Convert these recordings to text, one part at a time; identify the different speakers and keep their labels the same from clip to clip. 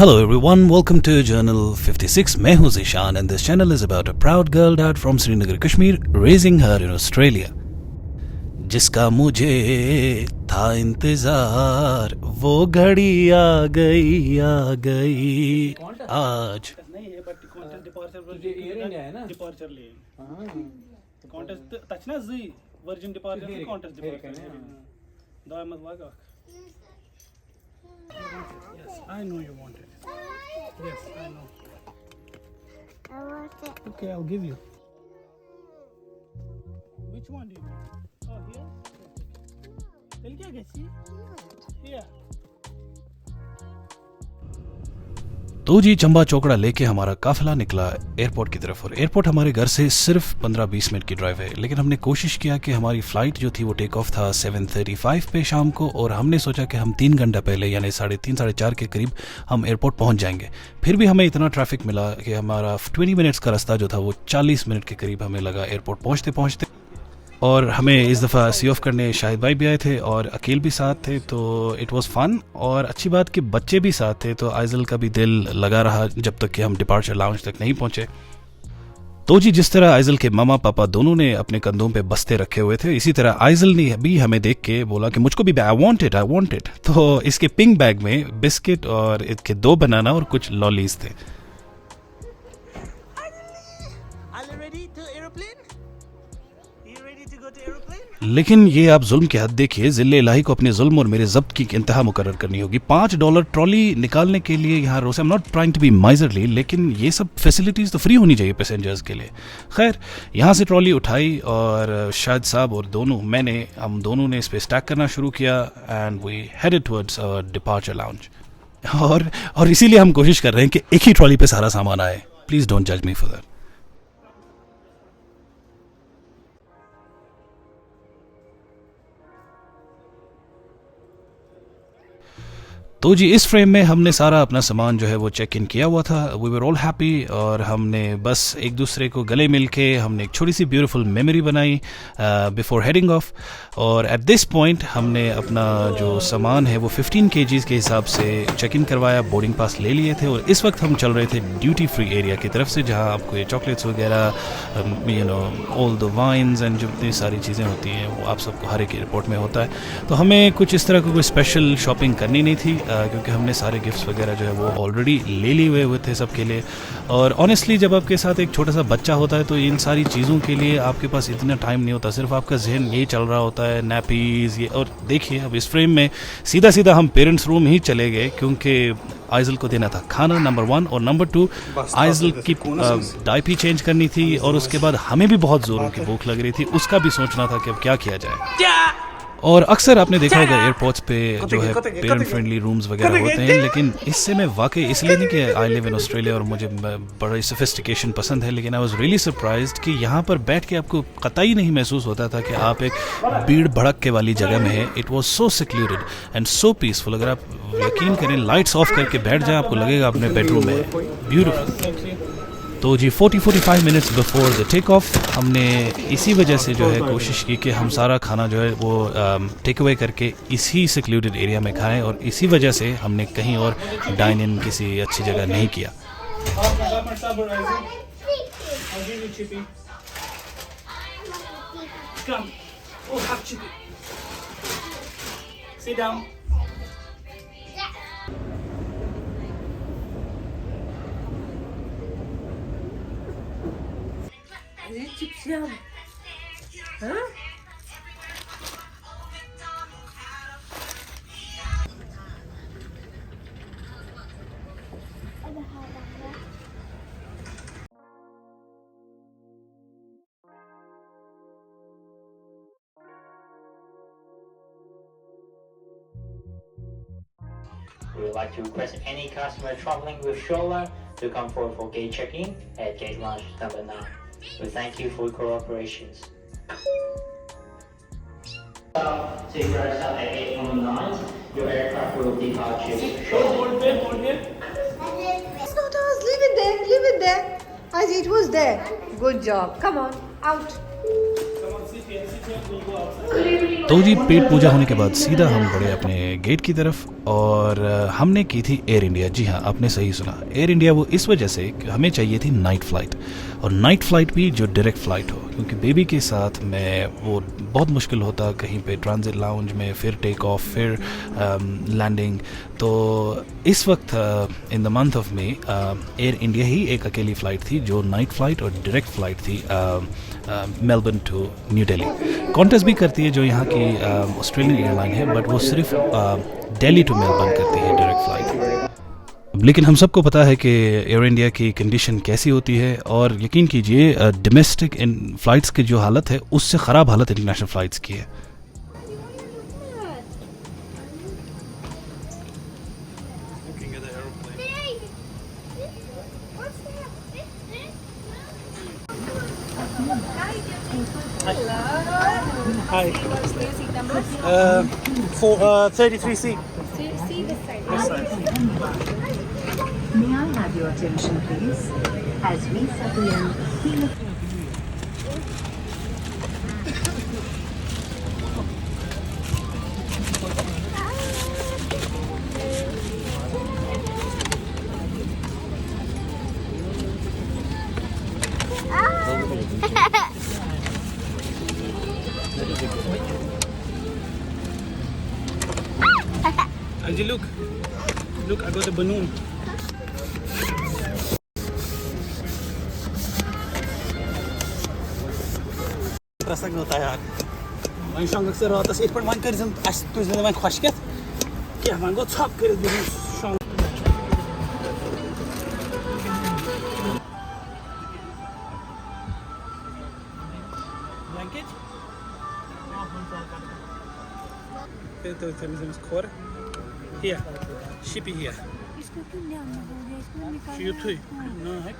Speaker 1: Hello everyone, welcome to Journal 56. मैं हूं Zeeshan and this channel is about a proud girl dad from Srinagar, Kashmir, raising her in Australia. जिसका मुझे था इंतजार वो घड़ी आ गई आज.
Speaker 2: नहीं है बट कॉन्टेस्ट डिपार्चर ले कॉन्टेस्ट तचना जी वर्जिन डिपार्चर कॉन्टेस्ट दवा मत वागा. Yes, I know you want it. Yes, I know.
Speaker 3: I want it.
Speaker 2: Okay, I'll give you. Which one do you want? Oh, here? Tell क्या कैसी? Here.
Speaker 1: तो जी चंबा चौकड़ा लेके हमारा काफिला निकला एयरपोर्ट की तरफ. और एयरपोर्ट हमारे घर से सिर्फ 15-20 मिनट की ड्राइव है, लेकिन हमने कोशिश किया कि हमारी फ़्लाइट जो थी वो टेक ऑफ था 7:35 पे शाम को, और हमने सोचा कि हम 3 घंटा पहले यानी 3:30-4:30 के करीब हम एयरपोर्ट पहुंच जाएंगे. फिर भी हमें इतना ट्रैफिक मिला कि हमारा 20 मिनट्स का रास्ता जो था वो 40 मिनट के करीब हमें लगा एयरपोर्ट पहुँचते पहुँचते. और हमें इस दफ़ा सी ऑफ करने शाहिद भाई भी आए थे और अकील भी साथ थे, तो इट वाज़ फ़न. और अच्छी बात कि बच्चे भी साथ थे, तो आइज़ल का भी दिल लगा रहा जब तक कि हम डिपार्चर लाउंज तक नहीं पहुंचे. तो जी जिस तरह आइज़ल के मामा पापा दोनों ने अपने कंधों पे बस्ते रखे हुए थे, इसी तरह आइज़ल ने भी हमें देख के बोला कि मुझको भी आई वांट इट. तो इसके पिंक बैग में बिस्किट और इसके 2 बनाना और कुछ लॉलीज थे. लेकिन ये आप जुल्म की हद देखिए. ज़िल्ले इलाही को अपने जुल्म और मेरे जब्त की इंतहा मुकर्रर करनी होगी. $5 ट्रॉली निकालने के लिए यहाँ रोज़. I am not trying to be miserly, लेकिन ये सब फैसिलिटीज़ तो फ्री होनी चाहिए पैसेंजर्स के लिए. खैर यहाँ से ट्रॉली उठाई और शाहिद साहब और हम दोनों ने इस पर स्टैक करना शुरू किया and we headed towards departure lounge. और इसीलिए हम कोशिश कर रहे हैं कि एक ही ट्रॉली पे सारा सामान आए. प्लीज़ डोंट जज मी फॉर दैट. तो जी इस फ्रेम में हमने सारा अपना सामान जो है वो चेक इन किया हुआ था. वी वर ऑल हैप्पी और हमने बस एक दूसरे को गले मिल के हमने एक छोटी सी ब्यूटीफुल मेमोरी बनाई बिफोर हेडिंग ऑफ. और एट दिस पॉइंट हमने अपना जो सामान है वो 15 kgs के हिसाब से चेक इन करवाया, बोर्डिंग पास ले लिए थे. और इस वक्त हम चल रहे थे ड्यूटी फ्री एरिया की तरफ से, जहाँ आपको ये चॉकलेट्स वगैरह ऑल द वाइन्स एंड जितनी सारी चीज़ें होती हैं वो आप सबको हर एक एयरपोर्ट में होता है. तो हमें कुछ इस तरह की कोई स्पेशल शॉपिंग करनी नहीं थी, क्योंकि हमने सारे गिफ्ट्स वगैरह जो है वो ऑलरेडी ले लिए हुए थे सबके लिए. और ऑनेस्टली जब आपके साथ एक छोटा सा बच्चा होता है तो इन सारी चीज़ों के लिए आपके पास इतना टाइम नहीं होता. सिर्फ आपका जहन यही चल रहा होता है, नैपीज़ ये. और देखिए अब इस फ्रेम में सीधा हम पेरेंट्स रूम ही चले गए, क्योंकि आइज़ल को देना था खाना नंबर 1, और नंबर 2 आइज़ल की डायपी चेंज करनी थी. और उसके बाद हमें भी बहुत ज़ोरों की भूख लग रही थी, उसका भी सोचना था कि अब क्या किया जाए. और अक्सर आपने देखा होगा एयरपोर्ट्स पे जो है पेरेंट फ्रेंडली रूम्स वगैरह होते हैं, लेकिन इससे मैं वाकई इसलिए नहीं कि आई लिव इन ऑस्ट्रेलिया और मुझे बड़ा सोफिस्टिकेशन पसंद है, लेकिन आई वाज रियली सरप्राइज्ड कि यहाँ पर बैठ के आपको कतई नहीं महसूस होता था कि आप एक भीड़ भड़क वाली जगह में है. It was so secluded and so peaceful. अगर आप यकीन करें लाइट्स ऑफ करके बैठ जाएं, आपको लगेगा अपने बेडरूम में. ब्यूटीफुल. तो जी 40-45 minutes before the take off हमने इसी वजह से जो है कोशिश की कि हम सारा खाना जो है वो टेक अवे करके इसी सिक्लूडेड एरिया में खाएं, और इसी वजह से हमने कहीं और डाइन इन किसी अच्छी जगह नहीं किया.
Speaker 4: Huh?
Speaker 5: We would like to request any customer traveling with stroller to come forward for gate check-in at gate lounge number 9. We thank you for your cooperation. Take your stop at gate number 9. Your aircraft will depart shortly.
Speaker 2: Hold there.
Speaker 4: It's not us. Leave it there. As it was there. Good job. Come on, out.
Speaker 2: Come on, sit
Speaker 1: तो जी पेट पूजा होने के बाद सीधा हम बढ़े अपने gate की तरफ और हमने की थी एयर इंडिया। जी हाँ, आपने सही सुना, एयर इंडिया। वो इस वजह से कि हमें चाहिए थी नाइट फ़्लाइट, और नाइट फ़्लाइट भी जो डायरेक्ट फ़्लाइट हो, क्योंकि बेबी के साथ में वो बहुत मुश्किल होता कहीं पे ट्रांजिट लाउंज में, फिर टेक ऑफ, फिर लैंडिंग। तो इस वक्त in the month of May Air India ही एक अकेली फ़्लाइट थी जो नाइट फ़्लाइट और डायरेक्ट फ़्लाइट थी Melbourne to New Delhi. Contest भी करती है जो यहाँ की ऑस्ट्रेलियन एयरलाइन है, बट वो सिर्फ दिल्ली टू मेलबर्न करती है डायरेक्ट फ़्लाइट। लेकिन हम सबको पता है कि एयर इंडिया की कंडीशन कैसी होती है, और यकीन कीजिए डोमेस्टिक इन फ़्लाइट्स की जो हालत है उससे ख़राब हालत इंटरनेशनल फ़्लाइट्स की है।
Speaker 2: Hi. 33C.
Speaker 6: May I have your attention, please? As we settle in, we
Speaker 2: Anji, look. Look, I got a balloon. Interessant होता है यार। मैं शांग से रात से 8.1 कर जन आज तो जन मैं खुश के क्या मैं को छाप कर दूँ शांग। Blanket? तो तमीज़ खोर here shippy here
Speaker 3: इसको क्यों ले आना हो गया, इसको निकाल
Speaker 2: you too no है।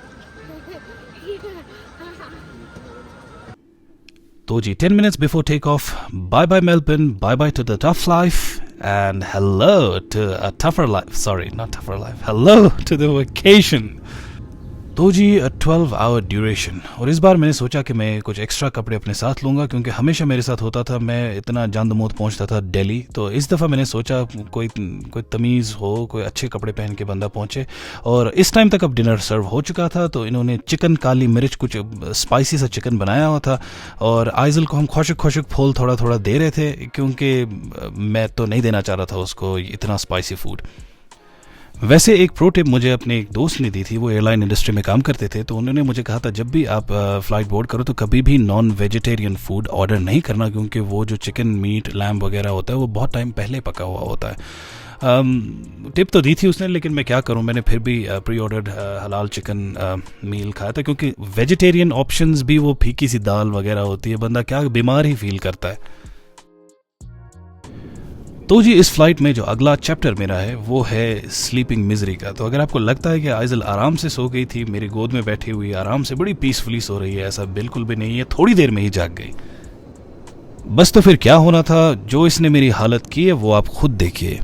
Speaker 1: तो जी 10 minutes before takeoff, bye bye Melbourne, bye bye to the tough life, and hello to a tougher life. Sorry, not tougher life. Hello to the vacation. तो जी 12 आवर ड्यूरेशन। और इस बार मैंने सोचा कि मैं कुछ एक्स्ट्रा कपड़े अपने साथ लूँगा, क्योंकि हमेशा मेरे साथ होता था, मैं इतना जान-द-मौत पहुँचता था दिल्ली। तो इस दफ़ा मैंने सोचा कोई तमीज़ हो, कोई अच्छे कपड़े पहन के बंदा पहुँचे। और इस टाइम तक अब डिनर सर्व हो चुका था, तो इन्होंने चिकन काली मिर्च कुछ स्पाइसी सा चिकन बनाया हुआ था, और आइज़ल को हम खुशक फूल थोड़ा थोड़ा दे रहे थे, क्योंकि मैं तो नहीं देना चाह रहा था उसको इतना स्पाइसी फूड। वैसे एक प्रो टिप मुझे अपने एक दोस्त ने दी थी, वो एयरलाइन इंडस्ट्री में काम करते थे। तो उन्होंने मुझे कहा था जब भी आप फ़्लाइट बोर्ड करो तो कभी भी नॉन वेजिटेरियन फूड ऑर्डर नहीं करना, क्योंकि वो जो चिकन मीट लैम्ब वगैरह होता है वो बहुत टाइम पहले पका हुआ होता है। टिप तो दी थी उसने, लेकिन मैं क्या करूं, मैंने फिर भी प्री ऑर्डर्ड हलाल चिकन मील खाया था, क्योंकि वेजिटेरियन ऑप्शंस भी वो फीकी सी दाल वगैरह होती है, बंदा क्या बीमार ही फील करता है। तो जी इस फ्लाइट में जो अगला चैप्टर मेरा है वो है स्लीपिंग मिजरी का। तो अगर आपको लगता है कि आइज़ल आराम से सो गई थी, मेरी गोद में बैठी हुई आराम से बड़ी पीसफुली सो रही है, ऐसा बिल्कुल भी नहीं है, थोड़ी देर में ही जाग गई। बस तो फिर क्या होना था, जो इसने मेरी हालत की है वो आप खुद देखिए।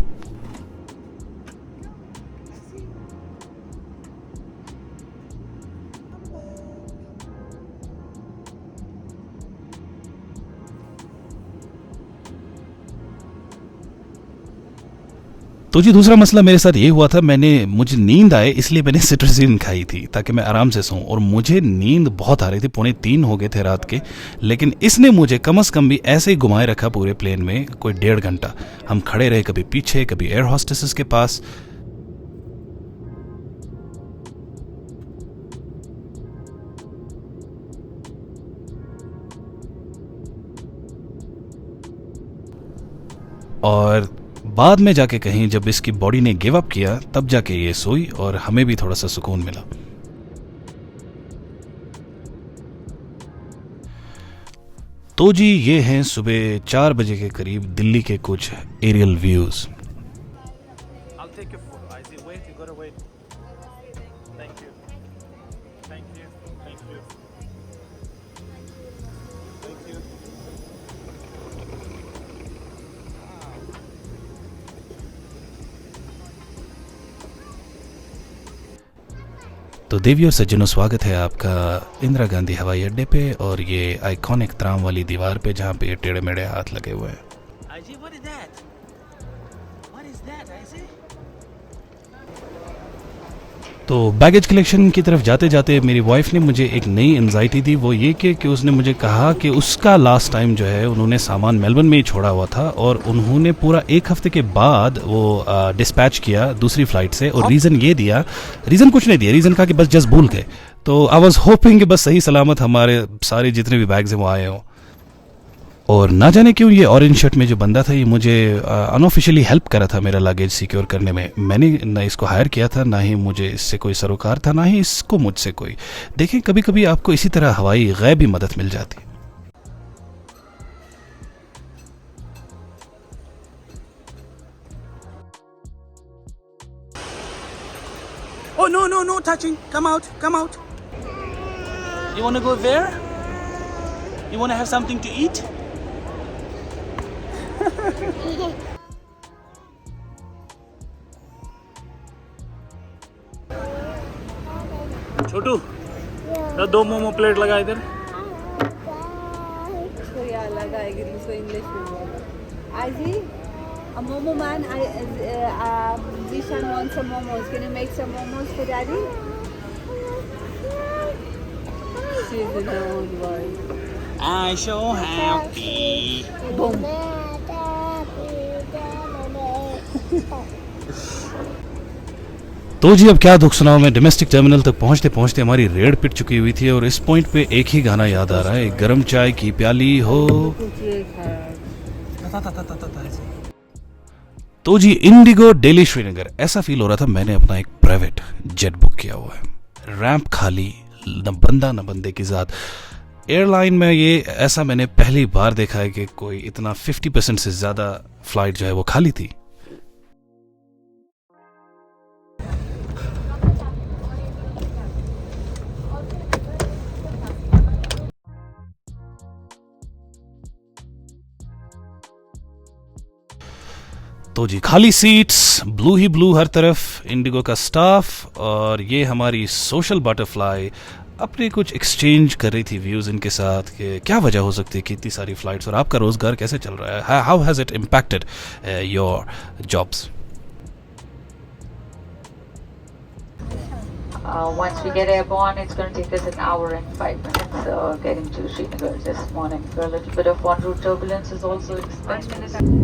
Speaker 1: तो जी दूसरा मसला मेरे साथ ये हुआ था, मुझे नींद आए इसलिए मैंने सिट्रजिन खाई थी ताकि मैं आराम से सोऊं, और मुझे नींद बहुत आ रही थी, 2:45 हो गए थे रात के। लेकिन इसने मुझे कम से कम भी ऐसे ही घुमाए रखा पूरे प्लेन में कोई 1.5 घंटा। हम खड़े रहे, कभी पीछे कभी एयर हॉस्टेसेस के पास। और बाद में जाके कहीं जब इसकी बॉडी ने गिव अप किया तब जाके ये सोई, और हमें भी थोड़ा सा सुकून मिला। तो जी ये हैं सुबह 4 बजे के करीब दिल्ली के कुछ एरियल व्यूज। तो देवी और सज्जनों, स्वागत है आपका इंदिरा गांधी हवाई अड्डे पे और ये आइकॉनिक त्राम वाली दीवार पे जहाँ पे टेढ़े मेढ़े हाथ लगे हुए हैं। तो बैगेज कलेक्शन की तरफ जाते जाते मेरी वाइफ ने मुझे एक नई एंजाइटी दी, वो ये कि उसने मुझे कहा कि उसका लास्ट टाइम जो है उन्होंने सामान मेलबर्न में ही छोड़ा हुआ था और उन्होंने पूरा एक हफ्ते के बाद वो डिस्पैच किया दूसरी फ़्लाइट से, और रीज़न ये दिया, रीज़न कुछ नहीं दिया, रीज़न कहा कि बस जस्ट भूल गए। तो आई वॉज होपिंग कि बस सही सलामत हमारे सारे जितने भी बैग्स हैं वो आए हों। और ना जाने क्यों ये ऑरेंज शर्ट में जो बंदा था ये मुझे अनऑफिशियली हेल्प कर रहा था मेरा लगेज सिक्योर करने में। मैंने ना इसको हायर किया था, ना ही मुझे इससे कोई सरोकार था, ना ही इसको मुझसे कोई। देखें, कभी कभी आपको इसी तरह हवाई गैबी मदद मिल जाती है।
Speaker 2: Oh, no touching. Come out. You want to go there? You want to have something to eat? Chhotu, 2 momo plate लगा इधर।
Speaker 3: इसको यार लगाएगी दूसरा इंग्लिश में बोलो। आजी, a momo man, Zishan wants some momos. Can you make some momos for daddy? She's in her own world.
Speaker 2: I'm so happy.
Speaker 3: Boom.
Speaker 1: तो जी अब क्या दुख सुनाऊं मैं, डोमेस्टिक टर्मिनल तक पहुंचते पहुंचते हमारी रेड पिट चुकी हुई थी और इस पॉइंट पे एक ही गाना याद आ रहा है, गरम चाय की प्याली हो। तो जी इंडिगो दिल्ली श्रीनगर, ऐसा फील हो रहा था मैंने अपना एक प्राइवेट जेट बुक किया हुआ है। रैंप खाली, न बंदा न बंदे की जात। एयरलाइन में ये ऐसा मैंने पहली बार देखा है कि कोई इतना 50% से ज़्यादा फ्लाइट जो है वो खाली थी। तो जी खाली सीट्स, ब्लू ही ब्लू हर तरफ, इंडिगो का स्टाफ, और ये हमारी सोशल बटरफ्लाई अपने कुछ एक्सचेंज कर रही थी व्यूज़ इनके साथ कि क्या वजह हो सकती है कि इतनी सारी फ्लाइट्स और आपका रोज़गार कैसे चल रहा है, how has it impacted your jobs.
Speaker 7: Once we get airborne, it's going to take us an hour and 5 minutes getting to Srinagar this morning. So a little bit of en route turbulence is also expected.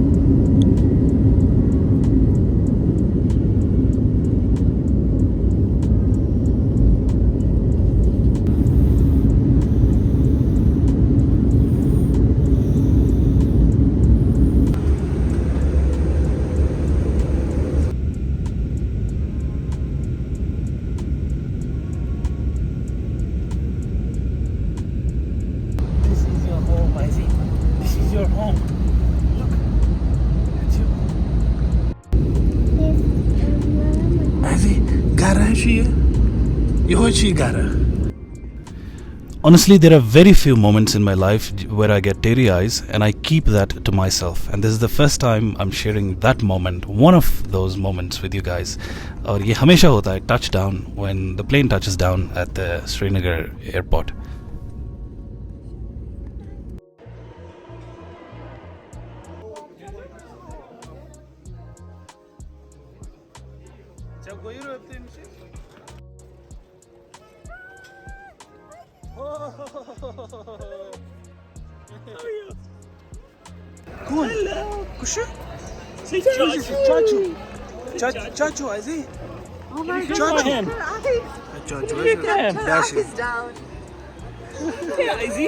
Speaker 2: Your home. Look. It's you. Azzy, gara hai she? You she gara.
Speaker 1: Honestly, there are very few moments in my life where I get teary eyes, and I keep that to myself. And this is the first time I'm sharing that moment, one of those moments with you guys. और ये हमेशा होता है touchdown when the plane touches down at the Srinagar airport.
Speaker 2: Cool. Hello. Kusha? Say Chachu. Chachu, Azzy.
Speaker 3: Oh my
Speaker 2: Chachu.
Speaker 3: Chachu.
Speaker 2: Dashi.
Speaker 3: Down.
Speaker 2: Hey, Azzy.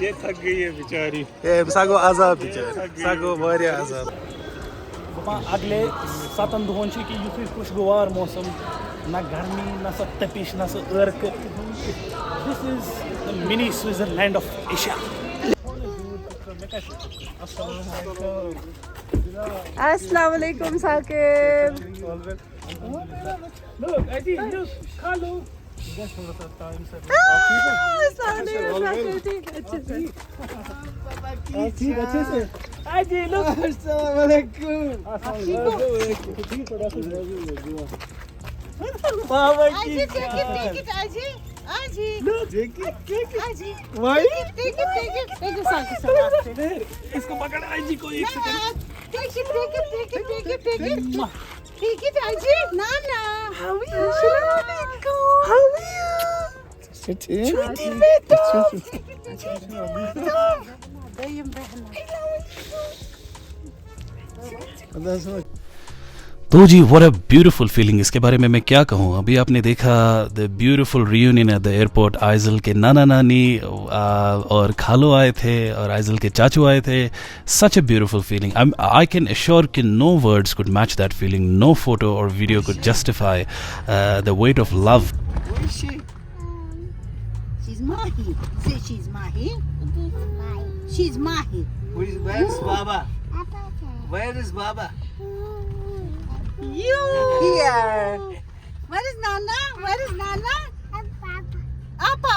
Speaker 2: ये थक गई है बेचारी।
Speaker 8: ये सागो आजाब बेचारी, सागो वारिया आजाब।
Speaker 2: अगले 7 दुहन कि युथुय खुशगवार मौसम, ना गर्मी, ना सा तपिश, ना सा अर्क। This is the mini Switzerland of Asia.
Speaker 3: अस्सलाम वालेकुम Saqib.
Speaker 2: Look, Azzy, look, hello. ठीक अच्छे से। Azzy, look.
Speaker 8: अस्सलाम वालेकुम।
Speaker 2: ठीक हो?
Speaker 8: बाबा
Speaker 9: Aji,
Speaker 8: की
Speaker 9: take it, Aji. Aji.
Speaker 8: take it.
Speaker 9: Aji.
Speaker 8: Why?
Speaker 9: Take it. Take it, Saki.
Speaker 2: इसको पकड़ आईजी को एक second
Speaker 9: Take it. Take it, Aji. Nana. How are you? How are you?
Speaker 8: Chuti
Speaker 1: तो जी व्हाट अ ब्यूटीफुल फीलिंग, इसके बारे में मैं क्या कहूँ। अभी आपने देखा the beautiful reunion at the airport. Aizawl के नाना नानी और खालो आए थे और आइजल के चाचू आए थे। Such a beautiful feeling. I can assure कि no words could match that feeling, no photo और video could justify the weight of love.
Speaker 8: Where is she?
Speaker 9: She's Mahi. Say she's Mahi. She's Mahi.
Speaker 8: Where is Baba? Where is Baba?
Speaker 9: You here. Where is Nana? Appa.